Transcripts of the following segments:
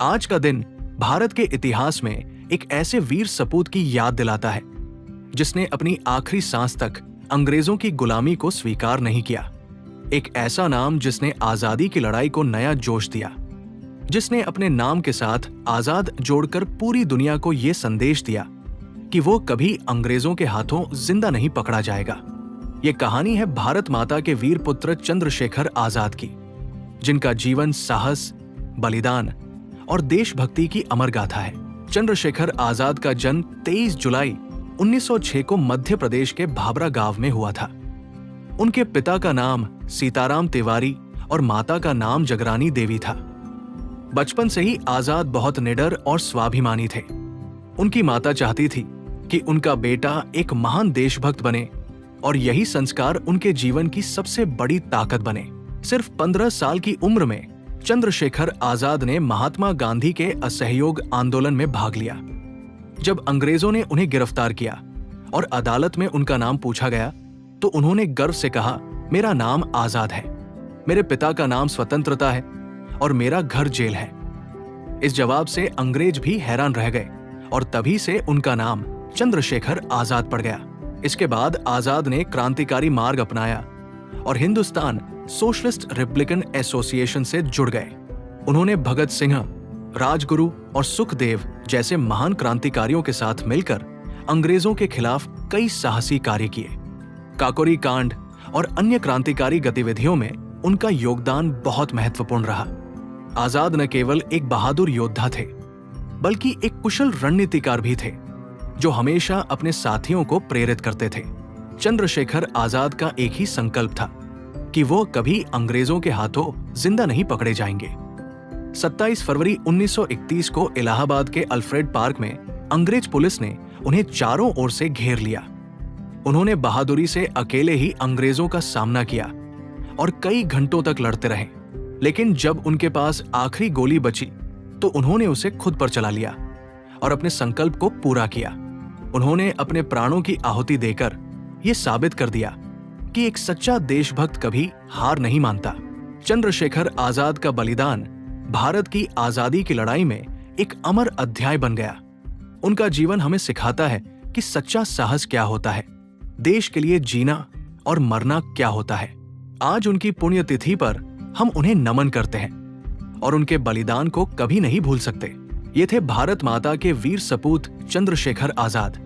आज का दिन भारत के इतिहास में एक ऐसे वीर सपूत की याद दिलाता है जिसने अपनी आखिरी सांस तक अंग्रेजों की गुलामी को स्वीकार नहीं किया। एक ऐसा नाम जिसने आजादी की लड़ाई को नया जोश दिया, जिसने अपने नाम के साथ आजाद जोड़कर पूरी दुनिया को यह संदेश दिया कि वो कभी अंग्रेजों के हाथों जिंदा नहीं पकड़ा जाएगा। ये कहानी है भारत माता के वीर पुत्र चंद्रशेखर आजाद की, जिनका जीवन साहस, बलिदान और देशभक्ति की अमर गाथा है। चंद्रशेखर आजाद का जन्म 23 जुलाई 1906 को मध्य प्रदेश के भाबरा गांव में हुआ था। उनके पिता का नाम सीताराम तिवारी और माता का नाम जगरानी देवी था। बचपन से ही आजाद बहुत निडर और स्वाभिमानी थे। उनकी माता चाहती थी कि उनका बेटा एक महान देशभक्त बने और यही संस्कार उनके जीवन की सबसे बड़ी ताकत बने। सिर्फ 15 साल की उम्र में चंद्रशेखर आजाद ने महात्मा गांधी के असहयोग आंदोलन में भाग लिया। जब अंग्रेजों ने उन्हें गिरफ्तार किया और अदालत में उनका नाम पूछा गया तो उन्होंने गर्व से कहा, मेरा नाम आजाद है, मेरे पिता का नाम स्वतंत्रता है और मेरा घर जेल है। इस जवाब से अंग्रेज भी हैरान रह गए और तभी से उनका नाम चंद्रशेखर आजाद पड़ गया। इसके बाद आजाद ने क्रांतिकारी मार्ग अपनाया और हिंदुस्तान सोशलिस्ट रिपब्लिकन एसोसिएशन से जुड़ गए। उन्होंने भगत सिंह, राजगुरु और सुखदेव जैसे महान क्रांतिकारियों के साथ मिलकर अंग्रेजों के खिलाफ कई साहसी कार्य किए। काकोरी कांड और अन्य क्रांतिकारी गतिविधियों में उनका योगदान बहुत महत्वपूर्ण रहा। आजाद न केवल एक बहादुर योद्धा थे, बल्कि एक कुशल रणनीतिकार भी थे, जो हमेशा अपने साथियों को प्रेरित करते थे। चंद्रशेखर आजाद का एक ही संकल्प था कि वो कभी अंग्रेजों के हाथों जिंदा नहीं पकड़े जाएंगे। 27 फरवरी 1931 को इलाहाबाद के अल्फ्रेड पार्क में अंग्रेज पुलिस ने उन्हें चारों ओर से घेर लिया। उन्होंने बहादुरी से अकेले ही अंग्रेजों का सामना किया और कई घंटों तक लड़ते रहे, लेकिन जब उनके पास आखिरी गोली बची तो उन्होंने उसे खुद पर चला लिया और अपने संकल्प को पूरा किया। उन्होंने अपने प्राणों की आहुति देकर यह साबित कर दिया कि एक सच्चा देशभक्त कभी हार नहीं मानता। चंद्रशेखर आजाद का बलिदान भारत की आजादी की लड़ाई में एक अमर अध्याय बन गया। उनका जीवन हमें सिखाता है कि सच्चा साहस क्या होता है, देश के लिए जीना और मरना क्या होता है। आज उनकी पुण्यतिथि पर हम उन्हें नमन करते हैं और उनके बलिदान को कभी नहीं भूल सकते। ये थे भारत माता के वीर सपूत चंद्रशेखर आजाद,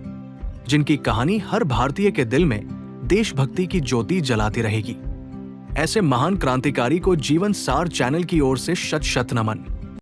जिनकी कहानी हर भारतीय के दिल में देशभक्ति की ज्योति जलाती रहेगी। ऐसे महान क्रांतिकारी को जीवन सार चैनल की ओर से शत शत नमन।